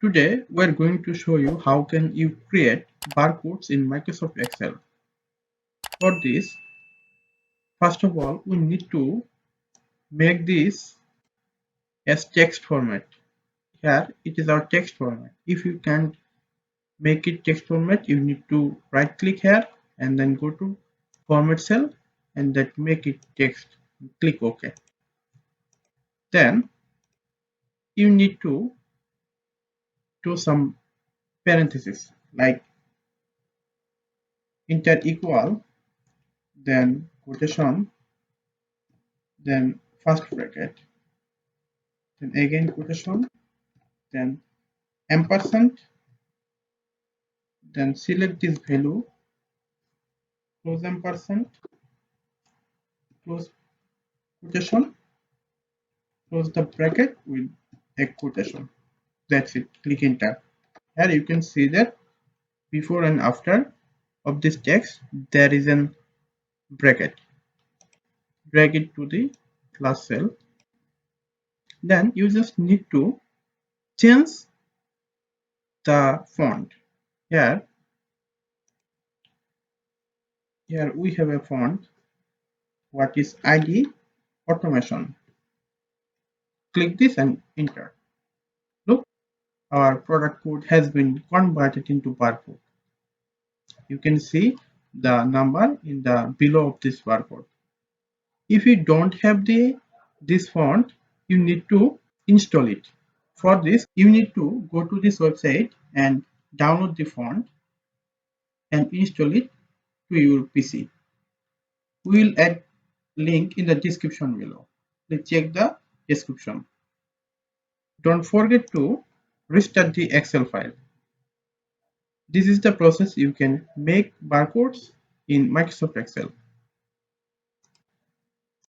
Today we're going to show you how can you create barcodes in Microsoft Excel. For this, first of all, we need to make this as text format. Here it is our text format. If you can't make it text format, you need to right click here and then go to format cell and that make it text. Click OK. Then you need to do some parentheses like enter equal, then quotation, then first bracket, then again quotation, then ampersand, then select this value, close ampersand, close quotation, close the bracket with a quotation. That's it. Click enter. Here you can see that before and after of this text there is an bracket. Drag it to the last cell. Then you just need to change the font. Here we have a font. What is ID automation? Click this and enter. Look, our product code has been converted into barcode. You can see the number in the below of this barcode. If you don't have this font, you need to install it. For this, you need to go to this website and download the font and install it to your PC. We will add link in the description below. Please check the description. Don't forget to restart the Excel file. This is the process you can make barcodes in Microsoft Excel.